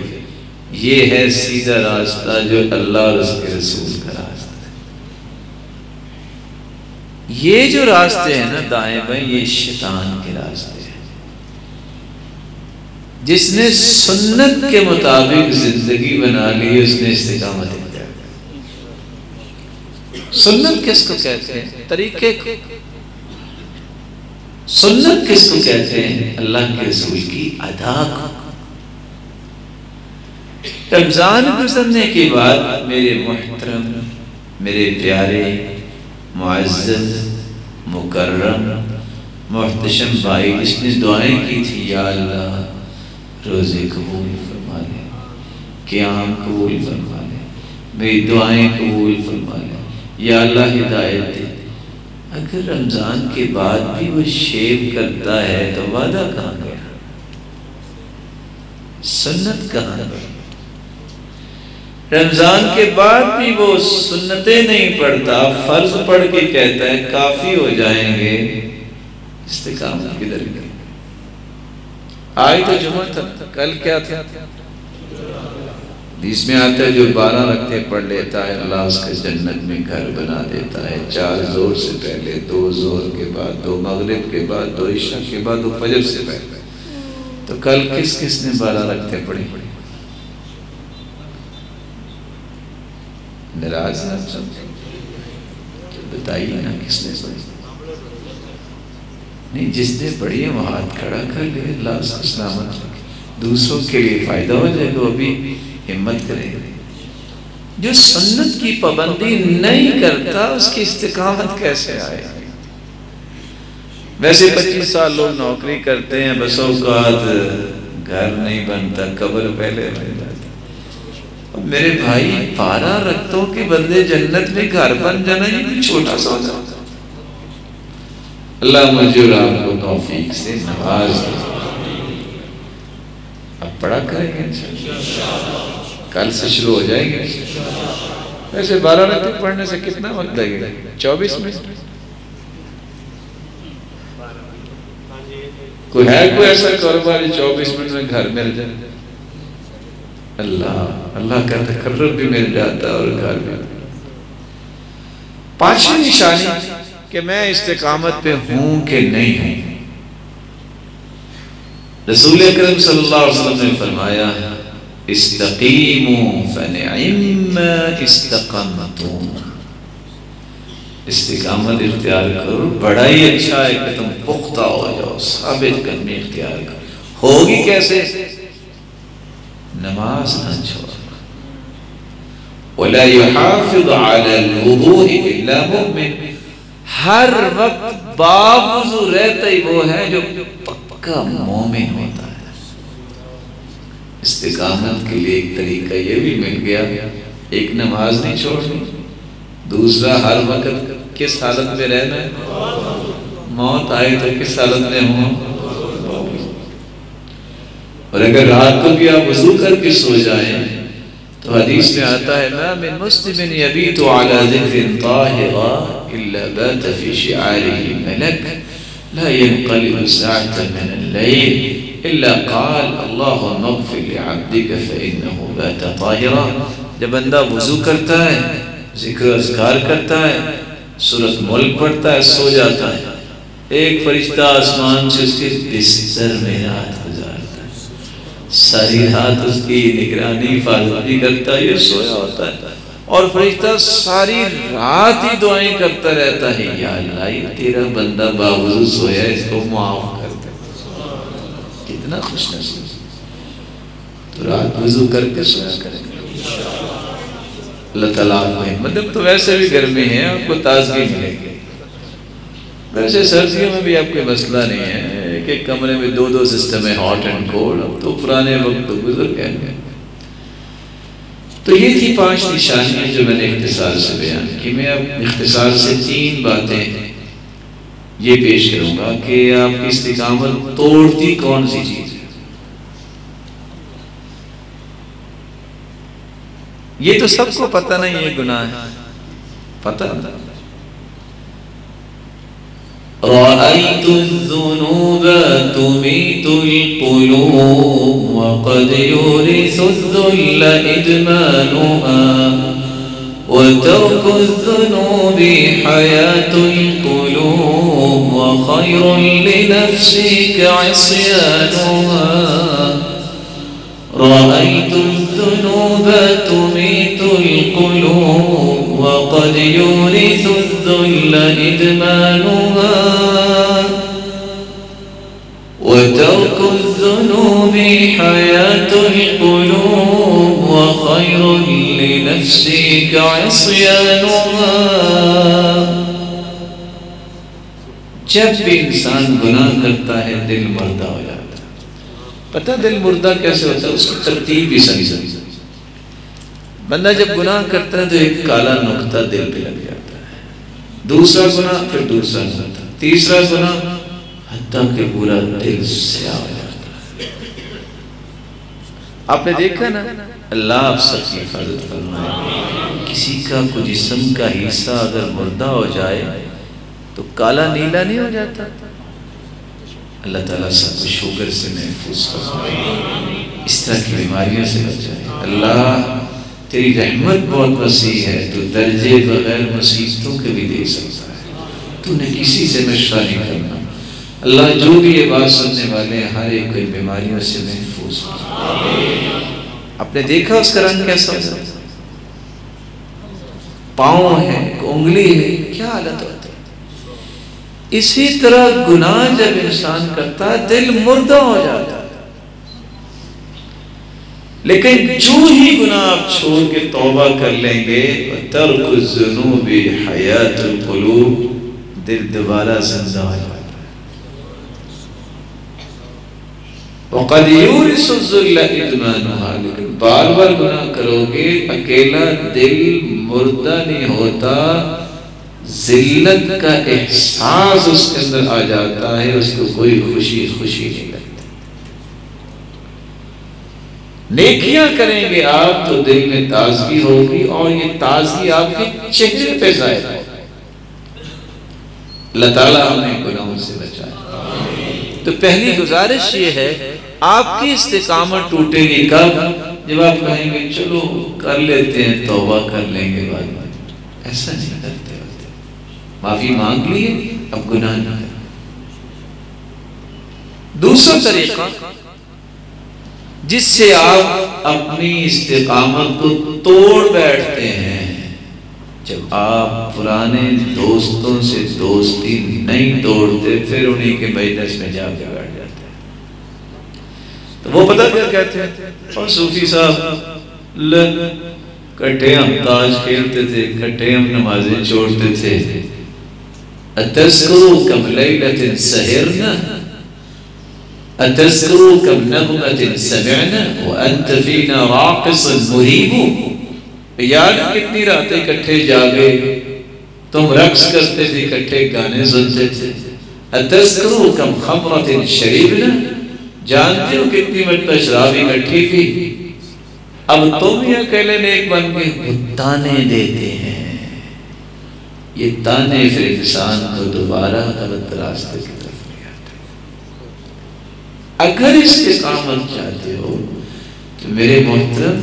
یہ ہے سیدھا راستہ جو اللہ اور اس کے رسول کا راستہ ہے. یہ جو راستے ہیں نا دائیں بائیں، یہ شیطان کے راستے ہیں. جس نے سنت کے مطابق زندگی بنا لی، اس نے استقامت اختیار. سنت کس کو کہتے ہیں؟ طریقے کو. سنت کس کو کہتے ہیں؟ اللہ کے رسول کی ادا کو. رمضان گزرنے کے بعد میرے محترم، میرے پیارے، معزز، مکرم، محتشم بھائی، جس نے دعائیں کی تھی، یا اللہ روزے قبول فرما لے، قیام قبول فرما لے، میری دعائیں قبول فرما لے، یا اللہ ہدایت دے. اگر رمضان کے بعد بھی وہ شیو کرتا ہے تو وعدہ کہاں گیا؟ سنت کہاں گئی؟ رمضان کے بعد بھی وہ سنتیں نہیں پڑھتا، فرض پڑھ کے کہتا ہے کافی ہو جائیں گے. استقامت کدھر گئی؟ آج تو جمعہ تھا، کل کیا تھا؟ اس میں آتا ہے جو 12 رکعتیں پڑھ لیتا ہے اللہ اس کے جنت میں گھر بنا دیتا ہے. 4 ظہر سے پہلے، 2 ظہر کے بعد، 2 مغرب کے بعد، 2 عشاء کے بعد، 2 فجر سے پہلے. تو کل کس کس نے 12 رکعتیں پڑھی؟ ناراض نہ سمجھیں، بتائیے نا کس نے پڑھی؟ نہیں، جس نے پڑھی ہے وہ ہاتھ کھڑا کر لے، اللہ اس کو سلامت رکھے، دوسروں کے لیے فائدہ ہو جائے گا. وہ بھی ہمت کرے. جو سنت کی پابندی نہیں کرتا اس کی استقامت کیسے آئے؟ ویسے 25 سال لوگ نوکری کرتے ہیں، بس اوقات گھر نہیں بنتا، قبر پہلے بن جاتی. اب میرے بھائی 12 رکعتوں کے بندے جنت میں گھر بن جانا یہ بھی چھوٹا سا ہوتا. اللہ مجھے اور آپ کو توفیق سے نواز دے. اب پڑھا کریں گے انشاءاللہ، کل سے شروع ہو جائیں گے. ویسے 12 رکعت پڑھنے سے کتنا وقت لگے گا؟ 24 منٹ. کوئی ہے کوئی ایسا کاروبار 24 منٹ میں گھر مل جائے؟ اللہ کا تقرب بھی مل جاتا اور گھر بھی. 5ویں نشانی کہ میں استقامت پہ ہوں کہ نہیں ہوں. رسول اکرم صلی اللہ علیہ وسلم نے فرمایا استقیموا فنعم استقامتم. استقامت اختیار کرو، بڑا ہی اچھا ہے کہ تم پختہ ہو جاؤ، ثابت قدمی اختیار کرو. ہوگی کیسے؟ نماز نہ چھوڑنا. ولا يحافظ على الوضوء الا مؤمن. ہر وقت باوضو رہتا ہی وہ ہے جو پکا مومن ہوتا ہے. استقامت کے لیے ایک طریقہ یہ بھی مل گیا، ایک نماز نہیں چھوڑنی، دوسرا ہر وقت کس حالت میں رہنا ہے، موت آئے تو کس حالت میں ہوں، اور اگر رات کو بھی آپ وضو کر کے سو جائیں تو حدیث میں آتا ہے ما من مسلم یبیت علی ذکر طاہرا الا بات فی شعاره ملک لا ينقلب ساعة من الليل الا قال اللهم اغفر لعبدك فانه بات طاہرا۔ جب بندہ وضو کرتا ہے، ذکر اذکار کرتا ہے، سورۃ ملک پڑھتا ہے، سو جاتا ہے، ایک فرشتہ آسمان سے اس کے بستر میں رات گزارتا ہے، ساری رات اس کی نگرانی حفاظت بھی کرتا ہے، یہ سویا ہوتا ہے، اور فرشتہ ساری رات ہی دعائیں کرتا رہتا ہے، یا اللہ یہ تیرا بندہ باوضو سویا ہے، اس کو معاف کر دے۔ کتنا خوش نصیب، تو رات وضو کر کے سویا کریں۔ اللہ تعالیٰ کو مطلب تو ویسے بھی گرمی ہے، آپ کو تازگی ملے گی، ویسے سردیوں میں بھی آپ کوئی مسئلہ نہیں ہے، ایک ایک کمرے میں دو دو سسٹم ہے، ہاٹ اینڈ کولڈ، اب تو پرانے وقت تو گزر گئے ہیں۔ تو یہ تھی 5 نشانیاں جو میں نے اختصار سے بیان کی۔ میں اب اختصار سے 3 باتیں یہ پیش کروں گا کہ آپ کی استقامت توڑتی کون سی چیز ہے۔ یہ تو سب کو پتہ نہیں ہے، گناہ ہے، پتہ رأيت الذنوب تميت القلوب وقد يورث الذل إدمانها وترك الذنوب حياة القلوب وخير لنفسك عصيانها رأيت الذنوب تميت القلوب وقد يورث الذل إدمانها وترك الذنوب حياة القلوب وخير لنفسك عصيانها۔ جب بھی انسان گناہ کرتا ہے دل مردہ ہو جاتا ہے۔ پتہ دل مردہ کیسے ہوتا ہے؟ اس کی ترتیب بھی صحیح۔ بندہ جب گناہ کرتا ہے تو ایک کالا نقطہ دل پہ لگ جاتا ہے، دوسرا گناہ، پھر دوسرا گناہ، تیسرا گناہ، حتیٰ کہ پورا دل سیاہ ہو جاتا ہے۔ آپ نے دیکھا نا، اللہ آپ سب کی حفاظت فرمائے، کسی کا کوئی جسم کا حصہ اگر مردہ ہو جائے تو کالا نیلا نہیں ہو جاتا۔ اللہ تعالیٰ سب کو شوگر سے محفوظ فرمائے، اس طرح کی بیماریوں سے بچائے۔ اللہ تیری رحمت بہت وسیع ہے، تو درجے بغیر مصیبتوں کے بھی دے سکتا ہے، تو نے کسی سے مشورہ نہیں کرنا۔ اللہ جو بھی یہ بات سننے والے ہیں ہر ایک کوئی بیماریوں سے محفوظ فرمائے۔ آپ نے دیکھا اس کا رنگ کیسا ہوتا ہے؟ پاؤں ہے، انگلی ہے، کیا حالت ہوتا ہے؟ اسی طرح گناہ جب انسان کرتا ہے دل مردہ ہو جاتا ہے، لیکن جو ہی گناہ آپ چھوڑ کے توبہ کر لیں گے، ترک الذنوب حیات القلوب، دل دوبارہ زندہ ہو جاتا ہے۔ وقد یورث الذل ادمانها، لیکن بار بار گناہ کرو گے اکیلا دل مردہ نہیں ہوتا، ذلت کا احساس اس کے اندر آ جاتا ہے، اس کو کوئی خوشی نہیں لگتی۔ نیکیاں کریں گے آپ تو دل میں تازگی ہوگی، اور یہ تازگی آپ کے چہرے پہ ظاہر ہوگی۔ اللہ تعالیٰ ہمیں گناہوں سے بچائے۔ تو پہلی گزارش یہ ہے، آپ کی استقامت ٹوٹے گی کب؟ جب آپ کہیں گے چلو کر لیتے ہیں، توبہ کر لیں گے بعد میں۔ ایسا نہیں کرتے ہوتے، معافی مانگ لیے، اب گناہ نہ کریں۔ دوسرا طریقہ جس سے آپ اپنی استقامت کو توڑ بیٹھتے ہیں، جب آپ پرانے دوستوں سے دوستی نہیں توڑتے، پھر انہی کے مجلس میں جا کے بیٹھ جاتے ہیں، تو وہ پتہ کیا کہتے ہیں؟ اور صوفی صاحب کٹھے ہم تاش کھیلتے تھے، کٹھے ہم نمازیں چھوڑتے تھے، اتذکروا کم لیلۃ سہرنا اتذکروا کم نغمۃ سمعنا وانت فینا راقص مریب، یاد کتنی راتیں اکٹھے جاگے، تم رقص کرتے تھے، اکٹھے گانے سنتے تھے۔ اتذکروا کم خمرۃ شریبنا، جانتے ہو کتنی مرتبہ شراب اکٹھی تھی، اب تم ہی اکیلے نیک بن کے تانے دیتے ہیں۔ یہ تانے پھر انسان کو دوبارہ غلط راستے کی طرف لے آتے ہیں۔ اگر استقامت چاہتے ہو تو میرے محترم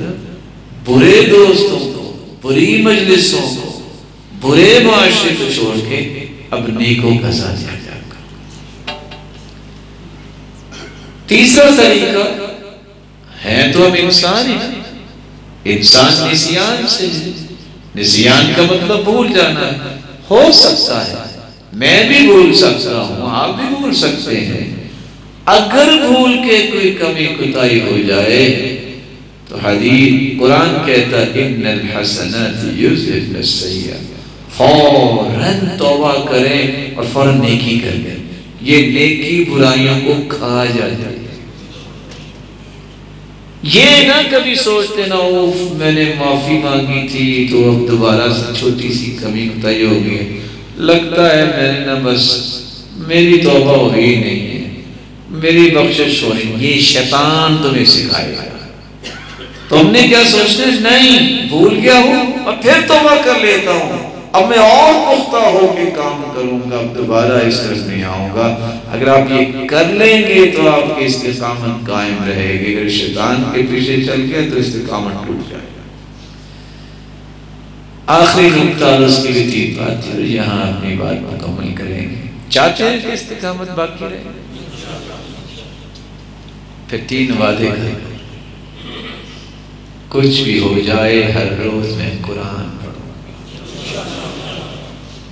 برے دوستوں کو، بری مجلسوں کو، برے معاشرے کو چھوڑ کے اب نیکوں کا ساتھ جا کر۔ تیسرا طریقہ ہے تو ہم انسان ہی، انسان نسیان سے، نسیان کا مطلب بھول جانا ہے۔ ہو سکتا ہے میں بھی بھول سکتا ہوں، آپ بھی بھول سکتے ہیں۔ اگر بھول کے کوئی کمی کوتاہی ہو جائے تو حدیث قرآن کہتا ہے ان الحسنات یذہبن السیئات، فوراً توبہ کریں اور فوراً نیکی کر لیں۔ یہ نیکی برائیوں کو کھا جاتی ہے۔ یہ نہ کبھی سوچتے نا اوف میں نے معافی مانگی تھی تو اب دوبارہ سے چھوٹی سی کمی کوتاہی ہو گئی، لگتا ہے میں نے نہ بس میری توبہ ہوئی نہیں ہے، میری بخشش ہو رہی۔ یہ شیطان تمہیں سکھائے گا۔ تم نے کیا سوچنا ہے؟ نہیں، بھول گیا ہوں اور پھر توبہ کر لیتا ہوں، اب میں اور پختہ ہو کے کام کروں گا، اب دوبارہ اس طرف نہیں آؤں گا۔ اگر آپ یہ کر لیں گے تو آپ کی استقامت قائم رہے گی۔ اگر شیطان کے پیچھے چل گیا تو استقامت ٹوٹ جائے گا۔ آخری نقطہ اس کی بھی 3 بات ہے، یہاں اپنی بات مکمل کریں گے۔ چاہتے ہیں کہ استقامت باقی رہے، پھر 3 وعدے کریں۔ کچھ بھی ہو جائے ہر روز میں قرآن پڑھوں،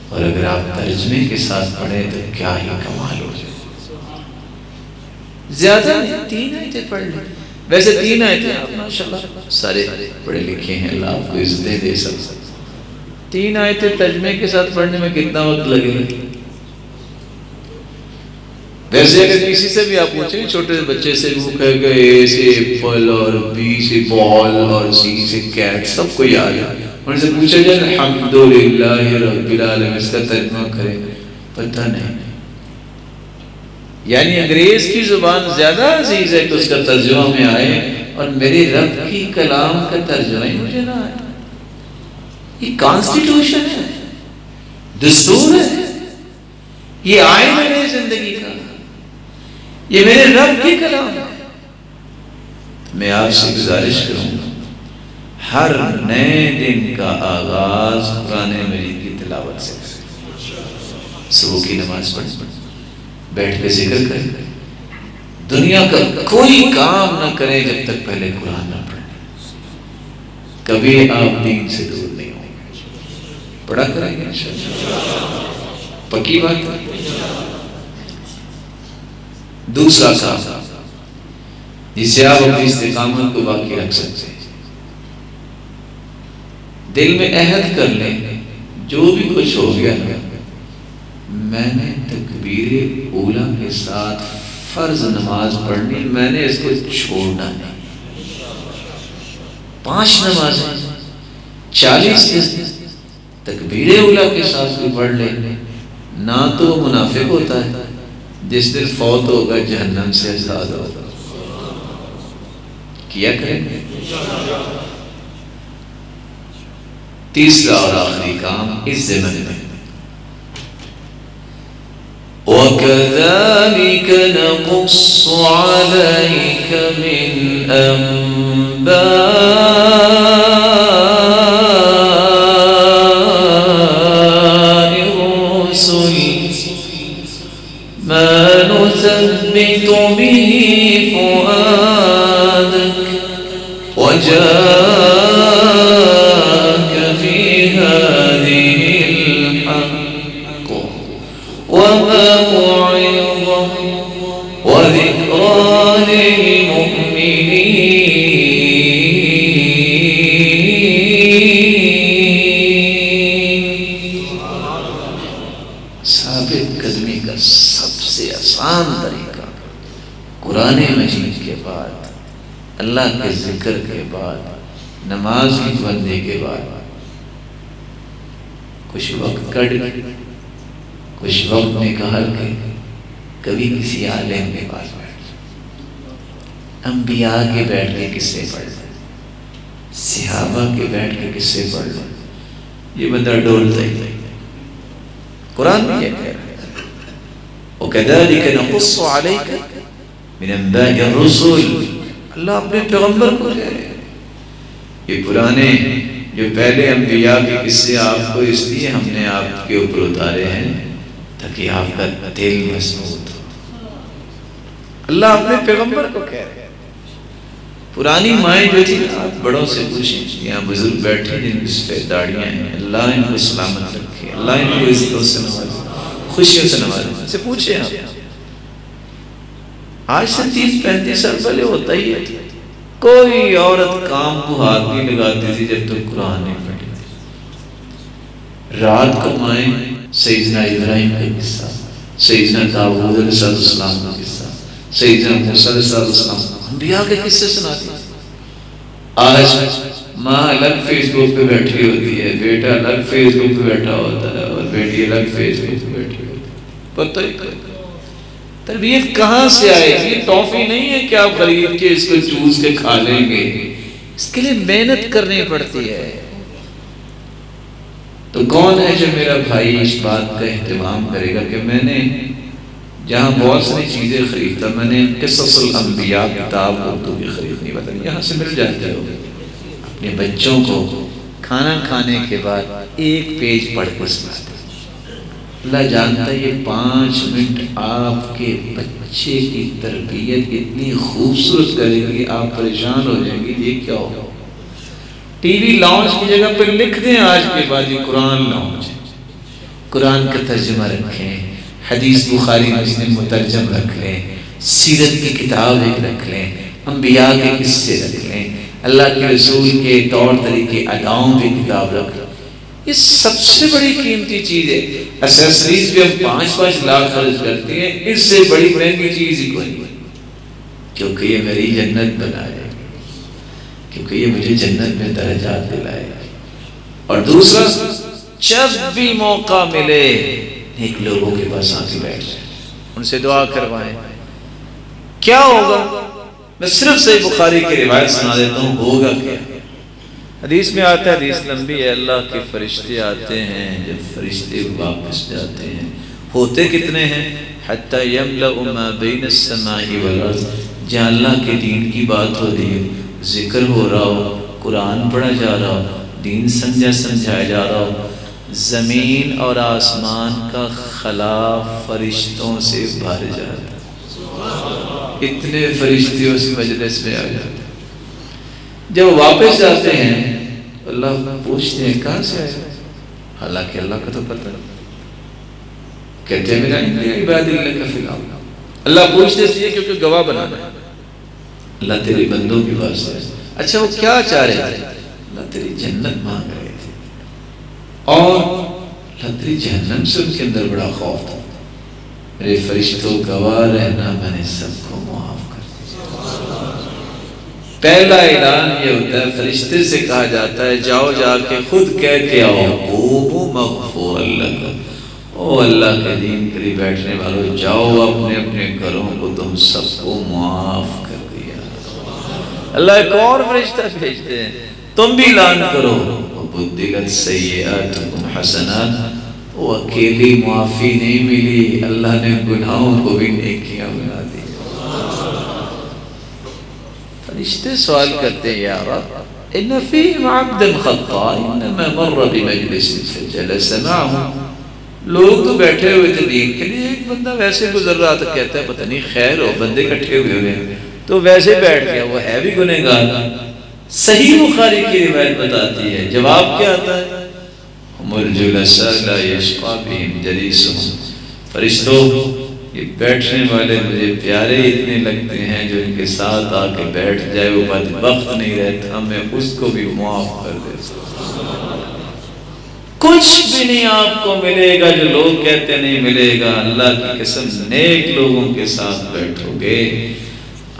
اور اگر آپ ترجمے کے ساتھ پڑھیں تو کیا ہی کمال ہو جائے۔ زیادہ 3 آیتیں پڑھ لیں، ویسے 3 آیتیں آپ ماشاءاللہ سارے پڑھے لکھے ہیں، اللہ آپ کو عزتیں دے سکتے۔ 3 آیتیں ترجمے کے ساتھ پڑھنے میں کتنا وقت لگے گا؟ ویسے اگر کسی سے بھی آپ پوچھیں، چھوٹے بچے سے وہ کہے گا اے سے ایپل اور بی سے بال اور سی سے کیٹ، سب کو یاد ہے۔ ان سے پوچھا جائے الحمدللہ رب العالمین، اس کا ترجمہ کریں، پتہ نہیں۔ یعنی انگریز کی زبان زیادہ عزیز ہے کہ اس کا ترجمہ میں آئے، اور میرے رب کی کلام کا ترجمہ ہی مجھے نہ آئے۔ یہ کانسٹیٹیوشن ہے، دستور ہے، یہ آئین ہے میری زندگی کا، یہ میرے رب کی کلام ہے۔ میں آپ سے گزارش کروں گا ہر نئے دن کا آغاز قرآن مجید کی تلاوت سے کریں۔ صبح کی نماز پڑھیں، بیٹھ کے ذکر کریں، دنیا کا کوئی کام نہ کریں جب تک پہلے قرآن نہ پڑھیں۔ کبھی آپ دین سے دور نہیں ہوں گے، پڑھا کریں گے انشاءاللہ، پکی بات ہے۔ دوسرا کام جس سے آپ اپنی استقامت کو باقی رکھ سکتے ہیں، دل میں عہد کر لیں جو بھی کچھ ہو گیا میں نے تکبیر اولیٰ کے ساتھ فرض نماز پڑھنی، میں نے اس کو چھوڑنا نہیں۔ 5 نمازیں 40 دن تکبیر اولیٰ کے ساتھ کوئی پڑھ لے، نہ تو وہ منافق ہوتا ہے، جس دن فوت ہوگا جہنم سے آزاد ہوگا۔ کیا کریں گے؟ تیسرا اور آخری کام اس زمن میں، وَكَذَلِكَ نَقُصُّ عَلَيْكَ مِنْ أَنْبَاءِ الرُّسُلِ مَا نُثَبِّتُ بِهِ فُؤَادَكَ وَجَاءَكَ فِي هَذِهِ الْحَقُّ وَمَوْعِظَةٌ وَذِكْرَى لِلْمُؤْمِنِينَ۔ ثابت قدمی کا سب سے آسان طریقہ قرآن اللہ کے ذکر کے بعد، نماز کی پابندی کے بعد کچھ وقت کٹ کچھ وقت نکال کے کبھی کسی عالم کے پاس بیٹھ، انبیاء کے بیٹھ کے قصے پڑھ لیں، صحابہ کے بیٹھ کے قصے پڑھ لیں، یہ بندہ ڈولتا ہی قرآن میں یہ کہہ رہا ہے وَكَذَلِكَ نَقُصُّ عَلَيْكَ مِنْ أَنْبَاءِ الرُّسُلِ، اللہ اپنے پیغمبر کو کہہ رہے ہیں یہ پرانے جو پہلے انبیاء کے قصے آپ کو اس لیے ہم نے آپ کے اوپر اتارے ہیں تاکہ آپ کا دل مضبوط ہو۔ اللہ اپنے پیغمبر کو کہہ رہے ہیں۔ پرانی مائیں جو تھی آپ بڑوں سے پوچھیں، یہاں بزرگ بیٹھے جن کی سفید داڑیاں ہیں، اللہ ان کو سلامت رکھے، اللہ ان کو عزتوں سے نوازے، خوشیوں سے نوازے، ان سے پوچھیں آپ۔ آج سے 30-35 سال پہلے ہوتا ہی ہے، کوئی عورت کام کو ہاتھ نہیں لگاتی تھی جب تک قرآن نہیں پڑھی تھی۔ رات کو مائیں سیدنا ابراہیم کا قصہ، سیدنا داؤد علیہ السلام کا قصہ، سیدنا موسیٰ علیہ السلام انبیاء کے قصے سناتی تھی۔ آج ماں الگ فیس بک پہ بیٹھی ہوتی ہے، بیٹا الگ فیس بک پہ بیٹھا ہوتا ہے، اور بیٹی الگ فیس بک پہ بیٹھی ہوتی ہے۔ پتہ ہی نہیں تربیت کہاں سے آئے گی؟ یہ ٹافی نہیں ہے کہ آپ خرید کے اس کو چوز کے کھا لیں گے، اس کے لیے محنت کرنی پڑتی ہے۔ تو کون ہے جو میرا بھائی اس بات کا اہتمام کرے گا کہ میں نے جہاں بہت ساری چیزیں خریدتا، میں نے قصص الانبیاء کتاب اردو کی خریدنی بتائی، یہاں سے مل جاتے ہو، اپنے بچوں کو کھانا کھانے کے بعد ایک پیج پڑھ کے سناتے۔ اللہ جانتا ہے یہ 5 منٹ آپ کے بچے کی تربیت اتنی خوبصورت کرے گی، آپ پریشان ہو جائیں گے یہ کیا ہوگا۔ ٹی وی لاؤنج کی جگہ پہ لکھ دیں آج کے بعد یہ قرآن لاؤنج ہے، قرآن کا ترجمہ رکھیں، حدیث بخاری مسلم مترجم رکھ لیں، سیرت کی کتاب ایک رکھ لیں، انبیاء کے قصے رکھ لیں، اللہ کے رسول کے طور طریقے اداؤں کی کتاب رکھ لیں۔ یہ سب سے بڑی قیمتی چیز ہے۔ ایسیسریز بھی ہم 5-5 لاکھ خرچ کرتے ہیں، اس سے بڑی مہنگی چیز ہی کوئی نہیں، کیونکہ یہ میری جنت بنائے، کیونکہ یہ مجھے جنت میں درجات دلائے۔ اور دوسرا، جب بھی موقع ملے نیک لوگوں کے پاس آ کے بیٹھ جائیں، ان سے دعا کروائیں۔ کیا ہوگا؟ میں صرف صحیح بخاری کی روایت سنا دیتا ہوں، ہوگا کیا؟ حدیث میں آتا ہے، حدیث لمبی ہے، اللہ کے فرشتے آتے ہیں، جب فرشتے واپس جاتے ہیں ہوتے کتنے ہیں؟ حتی یملأ ما بین السماء والارض، جہاں اللہ کے دین کی بات ہو رہی ہے، ذکر ہو رہا ہو، قرآن پڑھا جا رہا ہو، دین سمجھایا جا رہا ہو، زمین اور آسمان کا خلا فرشتوں سے بھر جاتا ہے، اتنے فرشتے اس مجلس میں آ جاتے ہیں۔ جب واپس جاتے ہیں اللہ پوچھتے ہیں کہاں سے آئے، حالانکہ اللہ کا تو پتہ ہے، کہتے ہیں میرا عباد اللہ کا فی الحال، اللہ پوچھتے اس لیے کیونکہ گواہ بنانا ہے، اللہ تیرے بندوں کی بات سے۔ اچھا وہ کیا چاہ رہے تھے؟ اللہ تیری جنت مانگ رہے تھے، اور اللہ تیری جہنم سے ان کے اندر بڑا خوف تھا۔ میرے فرشتوں گواہ رہنا، میں نے سب کو معاف کر دیا۔ پہلا اعلان یہ ہوتا ہے، فرشتے سے کہا جاتا ہے جاؤ جا کے خود کہہ کے آؤ قوموا مغفورا لکم، او اللہ کے دین کے لیے بیٹھنے والوں، جاؤ اپنے اپنے گھروں کو تم سب کو معاف کر دیا۔ اللہ ایک اور فرشتہ بھیجتے ہیں، تم بھی اعلان کرو وَبُدِّلَتْ سَيِّئَاتُكُمْ حَسَنَاتٍ، وہ اکیلی معافی نہیں ملی، اللہ نے گناہوں کو بھی نیکیاں بنا دی۔ فرشتے سوال کرتے ہیں یا رب ان فیہم عبدا خطا انما مر بمجلس فجلس معهم، لوگ تو بیٹھے ہوئے تھے دین کے لیے، ایک بندہ ویسے گزر رہا تھا، کہتا ہے پتہ نہیں خیر ہو، بندے اکٹھے ہوئے ہیں تو ویسے بیٹھ گیا، وہ ہے بھی گنہگار۔ صحیح بخاری کی روایت بتاتی ہے، جواب کیا آتا ہے؟ ہم الجلساء لا یشقی بہم جلیسہم، فرشتوں یہ بیٹھنے والے مجھے پیارے اتنے لگتے ہیں، جو ان کے ساتھ آ کے بیٹھ جائے وہ بدبخت نہیں رہتا، میں اس کو بھی معاف کر دیتا۔ کچھ بھی نہیں آپ کو ملے گا جو لوگ کہتے نہیں ملے گا، اللہ کی قسم نیک لوگوں کے ساتھ بیٹھو گے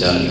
4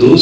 2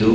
2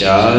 4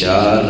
4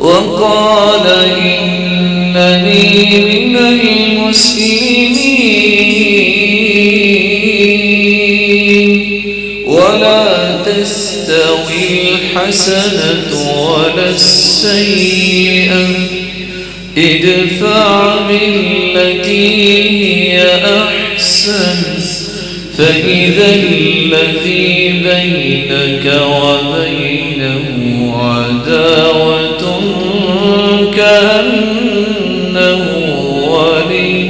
وقال إنني من المسلمين ولا تستوي الحسنة ولا السيئة ادفع بالتي هي أحسن فإذا الذي بينك وبينه عداوة كأنه ولي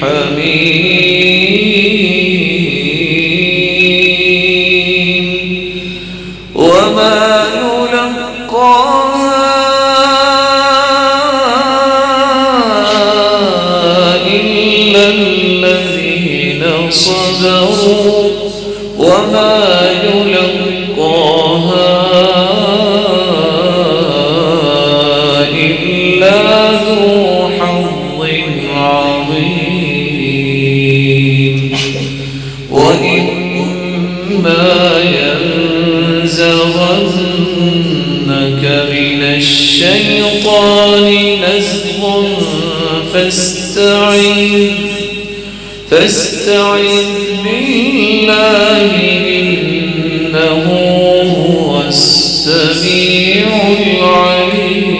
حميم. وما يلقاها إلا الذين صبروا وما يلقاها إلا ذو حظ عظيم. وإنك من الشيطان نزغ فاستعذ بالله إنه هو السميع العليم.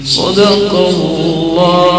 صدق الله